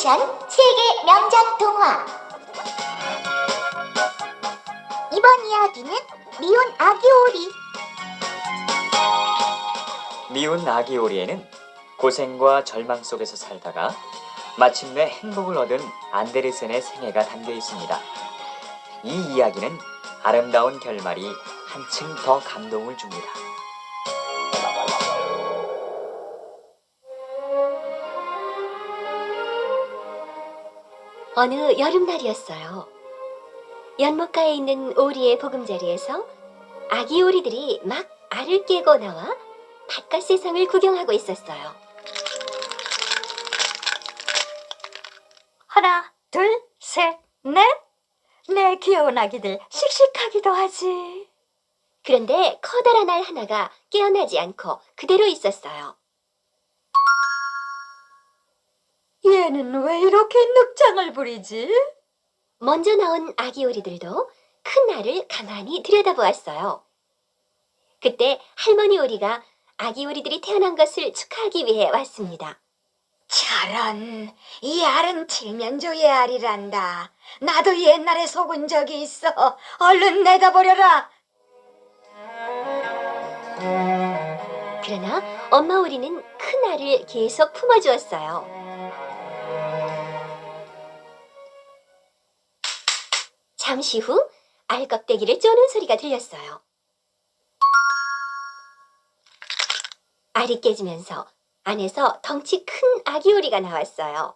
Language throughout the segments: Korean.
애니메이션 세계 명작 동화. 이번 이야기는 미운 아기 오리. 미운 아기 오리에는 고생과 절망 속에서 살다가 마침내 행복을 얻은 안데르센의 생애가 담겨 있습니다. 이 이야기는 아름다운 결말이 한층 더 감동을 줍니다. 어느 여름날이었어요. 연못가에 있는 오리의 보금자리에서 아기 오리들이 막 알을 깨고 나와 바깥 세상을 구경하고 있었어요. 하나, 둘, 셋, 넷. 내 귀여운 아기들 씩씩하기도 하지. 그런데 커다란 알 하나가 깨어나지 않고 그대로 있었어요. 얘는 왜 이렇게 늑장을 부리지? 먼저 나온 아기 오리들도 큰 알을 가만히 들여다보았어요. 그때 할머니 오리가 아기 오리들이 태어난 것을 축하하기 위해 왔습니다. 저런, 이 알은 칠면조의 알이란다. 나도 옛날에 속은 적이 있어. 얼른 내다버려라. 그러나 엄마 오리는 큰 알을 계속 품어주었어요. 잠시 후 알 껍데기를 쪼는 소리가 들렸어요. 알이 깨지면서 안에서 덩치 큰 아기 오리가 나왔어요.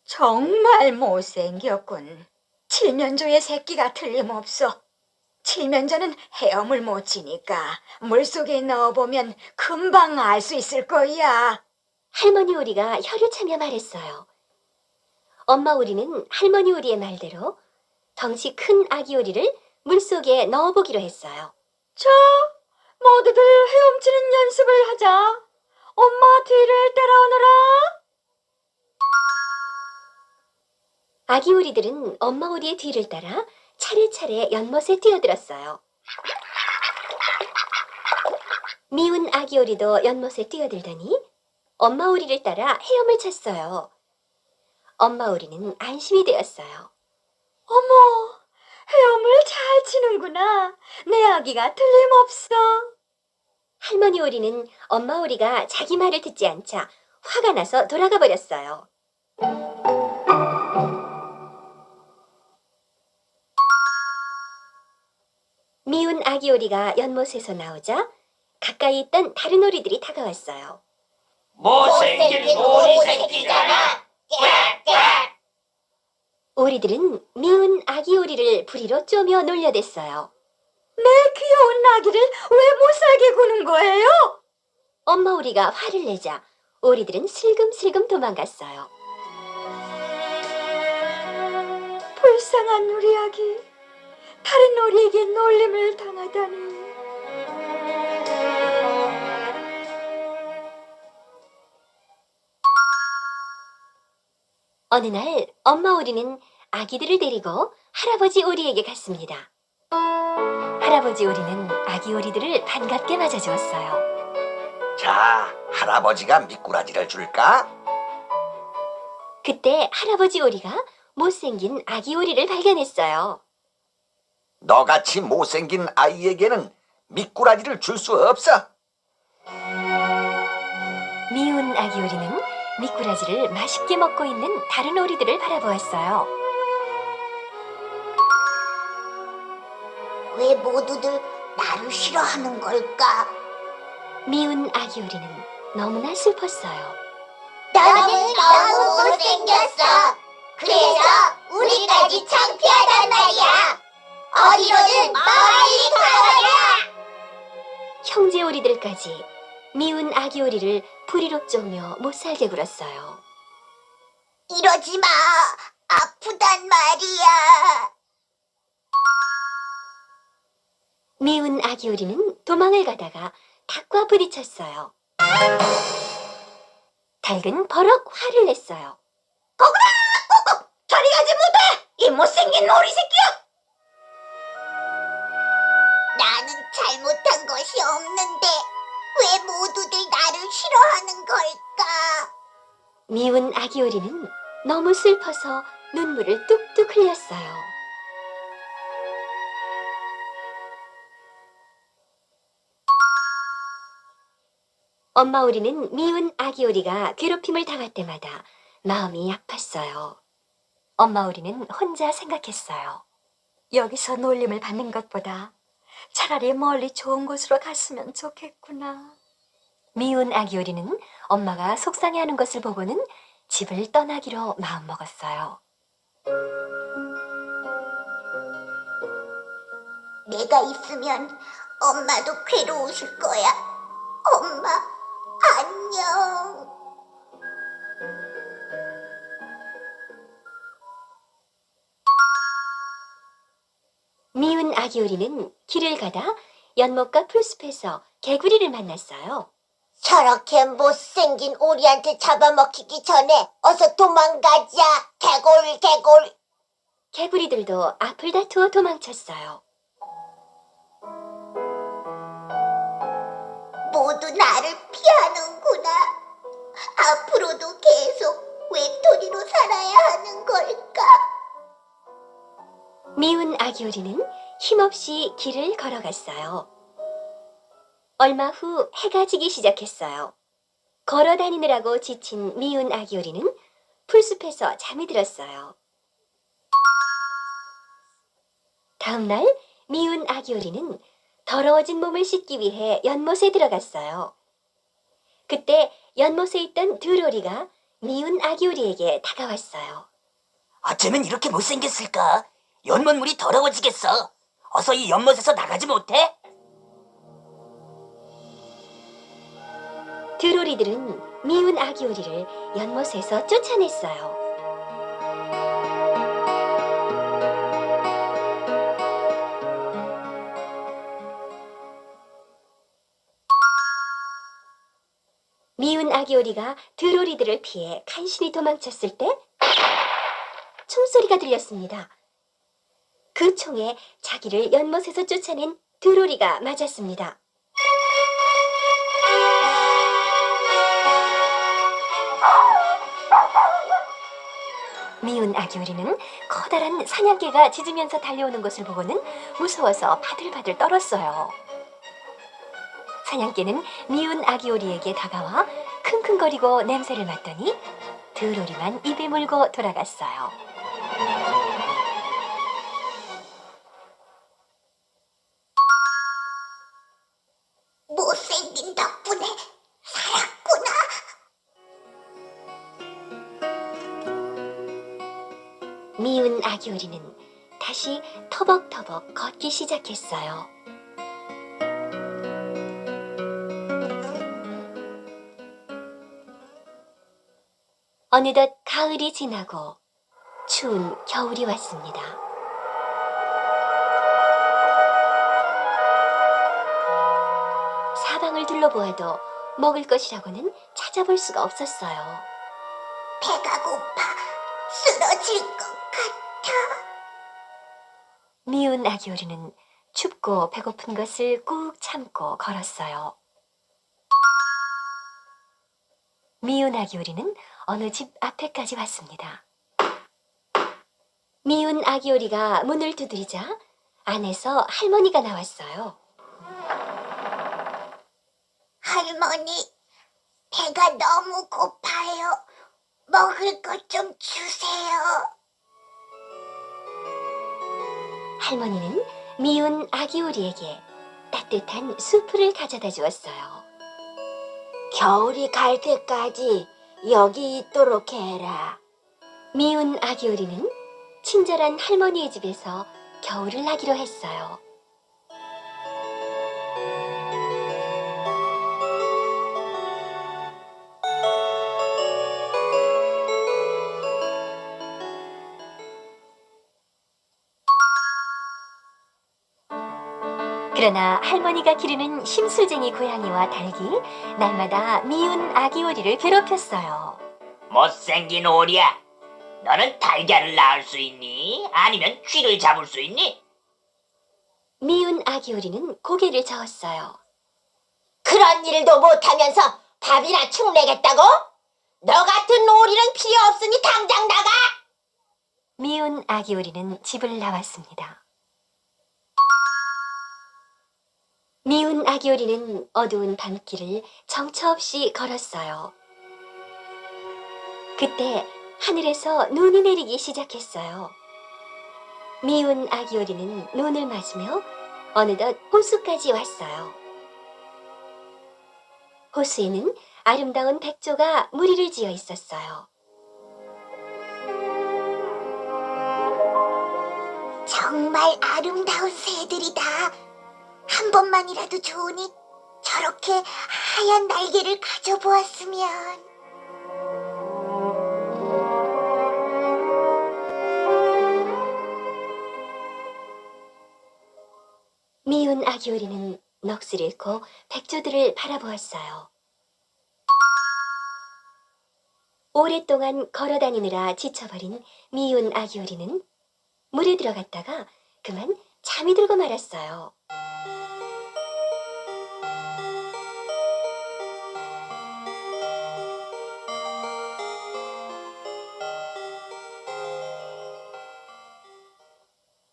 정말 못생겼군. 칠면조의 새끼가 틀림없어. 칠면조는 헤엄을 못 치니까 물속에 넣어보면 금방 알 수 있을 거야. 할머니 오리가 혀를 차며 말했어요. 엄마 오리는 할머니 오리의 말대로 덩치 큰 아기 오리를 물속에 넣어보기로 했어요. 자, 모두들 헤엄치는 연습을 하자. 엄마 뒤를 따라오너라. 아기 오리들은 엄마 오리의 뒤를 따라 차례차례 연못에 뛰어들었어요. 미운 아기 오리도 연못에 뛰어들더니 엄마 오리를 따라 헤엄을 쳤어요. 엄마 오리는 안심이 되었어요. 어머, 헤엄을 잘 치는구나. 내 아기가 틀림없어. 할머니 오리는 엄마 오리가 자기 말을 듣지 않자 화가 나서 돌아가 버렸어요. 미운 아기 오리가 연못에서 나오자 가까이 있던 다른 오리들이 다가왔어요. 못생긴 오리 새끼잖아. 오리들은 미운 아기 오리를 부리로 쪼며 놀려댔어요. 내 귀여운 아기를 왜 못살게 구는 거예요? 엄마 오리가 화를 내자 오리들은 슬금슬금 도망갔어요. 불쌍한 우리 아기. 다른 오리에게 놀림을 당하다니. 어느 날 엄마 오리는 아기들을 데리고 할아버지 오리에게 갔습니다. 할아버지 오리는 아기 오리들을 반갑게 맞아주었어요. 자, 할아버지가 미꾸라지를 줄까? 그때 할아버지 오리가 못생긴 아기 오리를 발견했어요. 너같이 못생긴 아이에게는 미꾸라지를 줄 수 없어. 미운 아기 오리는 미꾸라지를 맛있게 먹고 있는 다른 오리들을 바라보았어요. 왜 모두들 나를 싫어하는 걸까? 미운 아기 오리는 너무나 슬펐어요. 너는 너무 못생겼어. 그래서 우리까지 창피하단 말이야. 어디로든 멀리 가버려. 형제 오리들까지 미운 아기 오리를 부리로 쪼며 못살게 굴었어요. 이러지 마. 아프단 말이야. 미운 아기 오리는 도망을 가다가 닭과 부딪혔어요. 닭은 버럭 화를 냈어요. 꼬꼬! 저리 가지 못해! 이 못생긴 오리 새끼야! 나는 잘못한 것이 없는데 왜 모두들 나를 싫어하는 걸까? 미운 아기 오리는 너무 슬퍼서 눈물을 뚝뚝 흘렸어요. 엄마 오리는 미운 아기 오리가 괴롭힘을 당할 때마다 마음이 아팠어요. 엄마 오리는 혼자 생각했어요. 여기서 놀림을 받는 것보다 차라리 멀리 좋은 곳으로 갔으면 좋겠구나. 미운 아기 오리는 엄마가 속상해하는 것을 보고는 집을 떠나기로 마음먹었어요. 내가 있으면 엄마도 괴로우실 거야. 엄마, 안녕. 미운 아기 오리는 길을 가다 연못과 풀숲에서 개구리를 만났어요. 저렇게 못생긴 오리한테 잡아먹히기 전에 어서 도망가자. 개골, 개골. 개구리들도 앞을 다투어 도망쳤어요. 모두 나를 피하는구나. 앞으로도 계속 외톨이로 살아야 하는 걸까? 미운 아기 오리는 힘없이 길을 걸어갔어요. 얼마 후 해가 지기 시작했어요. 걸어 다니느라고 지친 미운 아기 오리는 풀숲에서 잠이 들었어요. 다음 날 미운 아기 오리는 더러워진 몸을 씻기 위해 연못에 들어갔어요. 그때 연못에 있던 두로리가 미운 아기 오리에게 다가왔어요. 어쩌면 이렇게 못생겼을까? 연못물이 더러워지겠어. 어서 이 연못에서 나가지 못해? 두로리들은 미운 아기 오리를 연못에서 쫓아냈어요. 미운 아기 오리가 두로리들을 피해 간신히 도망쳤을 때 총소리가 들렸습니다. 그 총에 자기를 연못에서 쫓아낸 두로리가 맞았습니다. 미운 아기 오리는 커다란 사냥개가 짖으면서 달려오는 것을 보고는 무서워서 바들바들 떨었어요. 사냥개는 미운 아기 오리에게 다가와 킁킁거리고 냄새를 맡더니 두로리만 입에 물고 돌아갔어요. 못생긴 덕분에 살았구나. 미운 아기 오리는 다시 터벅터벅 걷기 시작했어요. 어느덧 가을이 지나고 추운 겨울이 왔습니다. 사방을 둘러보아도 먹을 것이라고는 찾아볼 수가 없었어요. 배가 고파 쓰러질 것 같아. 미운 아기 오리는 춥고 배고픈 것을 꾹 참고 걸었어요. 미운 아기 오리는 어느 집 앞에까지 왔습니다. 미운 아기 오리가 문을 두드리자 안에서 할머니가 나왔어요. 할머니, 배가 너무 고파요. 먹을 것 좀 주세요. 할머니는 미운 아기 오리에게 따뜻한 수프를 가져다 주었어요. 겨울이 갈 때까지 여기 있도록 해라. 미운 아기 오리는 친절한 할머니의 집에서 겨울을 나기로 했어요. 그러나 할머니가 기르는 심술쟁이 고양이와 달기 날마다 미운 아기 오리를 괴롭혔어요. 못생긴 오리야. 너는 달걀을 낳을 수 있니? 아니면 쥐를 잡을 수 있니? 미운 아기 오리는 고개를 저었어요. 그런 일도 못하면서 밥이나 축내겠다고? 너 같은 오리는 필요 없으니 당장 나가! 미운 아기 오리는 집을 나왔습니다. 미운 아기 오리는 어두운 밤길을 정처 없이 걸었어요. 그때 하늘에서 눈이 내리기 시작했어요. 미운 아기 오리는 눈을 맞으며 어느덧 호수까지 왔어요. 호수에는 아름다운 백조가 무리를 지어 있었어요. 정말 아름다운 새들이다. 한 번만이라도 좋으니 저렇게 하얀 날개를 가져보았으면. 미운 아기 오리는 넋을 잃고 백조들을 바라보았어요. 오랫동안 걸어다니느라 지쳐버린 미운 아기 오리는 물에 들어갔다가 그만 잠이 들고 말았어요.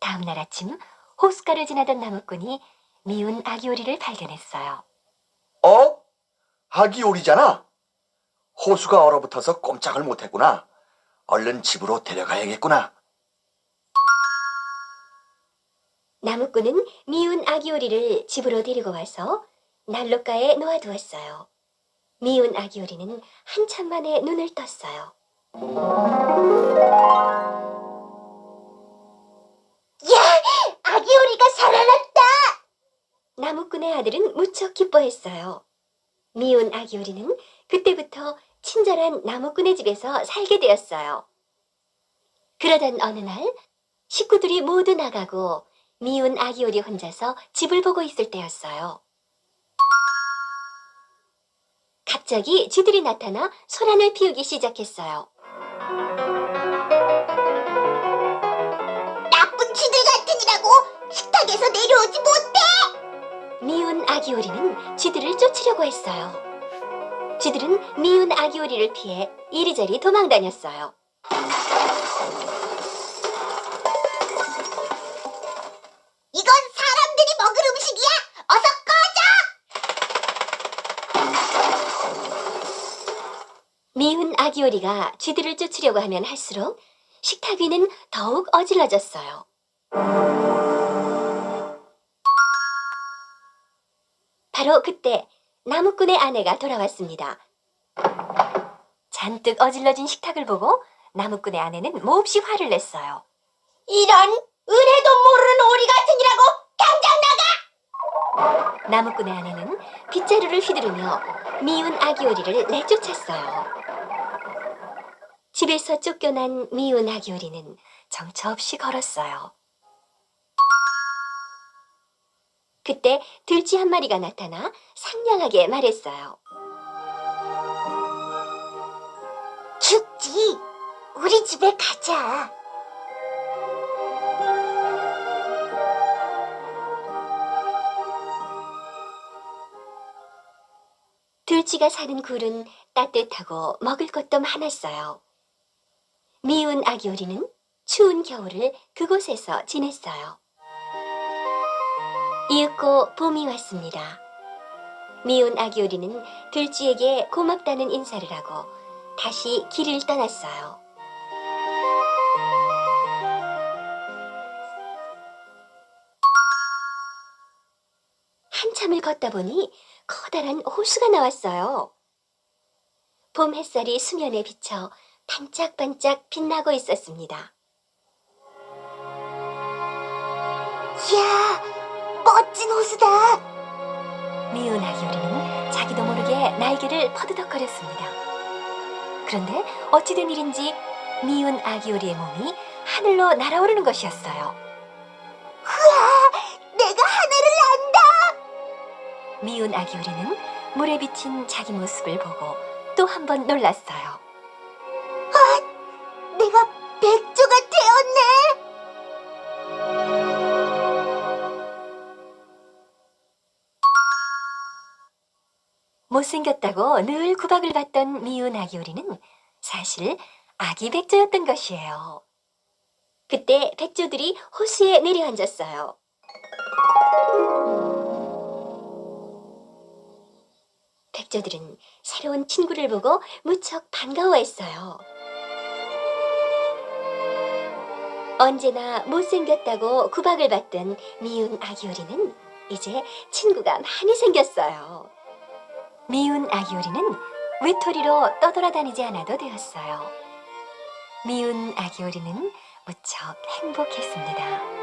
다음 날 아침 호숫가를 지나던 나무꾼이 미운 아기 오리를 발견했어요. 어? 아기 오리잖아. 호수가 얼어붙어서 꼼짝을 못했구나. 얼른 집으로 데려가야겠구나. 나무꾼은 미운 아기 오리를 집으로 데리고 와서 난로가에 놓아두었어요. 미운 아기 오리는 한참 만에 눈을 떴어요. 야! 아기 오리가 살아났다! 나무꾼의 아들은 무척 기뻐했어요. 미운 아기 오리는 그때부터 친절한 나무꾼의 집에서 살게 되었어요. 그러던 어느 날 식구들이 모두 나가고 미운 아기 오리 혼자서 집을 보고 있을 때였어요. 갑자기 쥐들이 나타나 소란을 피우기 시작했어요. 나쁜 쥐들 같으니라고 식탁에서 내려오지 못해! 미운 아기 오리는 쥐들을 쫓으려고 했어요. 쥐들은 미운 아기 오리를 피해 이리저리 도망다녔어요. 이건 사람들이 먹을 음식이야! 어서 꺼져! 미운 아기 오리가 쥐들을 쫓으려고 하면 할수록 식탁 위는 더욱 어질러졌어요. 바로 그때 나무꾼의 아내가 돌아왔습니다. 잔뜩 어질러진 식탁을 보고 나무꾼의 아내는 몹시 화를 냈어요. 이런 은혜도 모르는 오리 같으니라고 당장 나가! 나무꾼의 아내는 빗자루를 휘두르며 미운 아기 오리를 내쫓았어요. 집에서 쫓겨난 미운 아기 오리는 정처 없이 걸었어요. 그때 들쥐 한 마리가 나타나 상냥하게 말했어요. 춥지? 우리 집에 가자. 들쥐가 사는 굴은 따뜻하고 먹을 것도 많았어요. 미운 아기 오리는 추운 겨울을 그곳에서 지냈어요. 이윽고 봄이 왔습니다. 미운 아기 오리는 들쥐에게 고맙다는 인사를 하고 다시 길을 떠났어요. 한참을 걷다 보니 커다란 호수가 나왔어요. 봄 햇살이 수면에 비쳐 반짝반짝 빛나고 있었습니다. 이야, 멋진 호수다. 미운 아기 오리는 자기도 모르게 날개를 퍼드덕거렸습니다. 그런데 어찌된 일인지 미운 아기 오리의 몸이 하늘로 날아오르는 것이었어요. 우와, 내가 하늘을 난다. 미운 아기 오리는 물에 비친 자기 모습을 보고 또 한 번 놀랐어요. 내가 백조가 되었네. 못생겼다고 늘 구박을 받던 미운 아기오리는 사실 아기 백조였던 것이에요. 그때 백조들이 호수에 내려앉았어요. 백조들은 새로운 친구를 보고 무척 반가워했어요. 언제나 못생겼다고 구박을 받던 미운 아기오리는 이제 친구가 많이 생겼어요. 미운 아기오리는 외톨이로 떠돌아다니지 않아도 되었어요. 미운 아기오리는 무척 행복했습니다.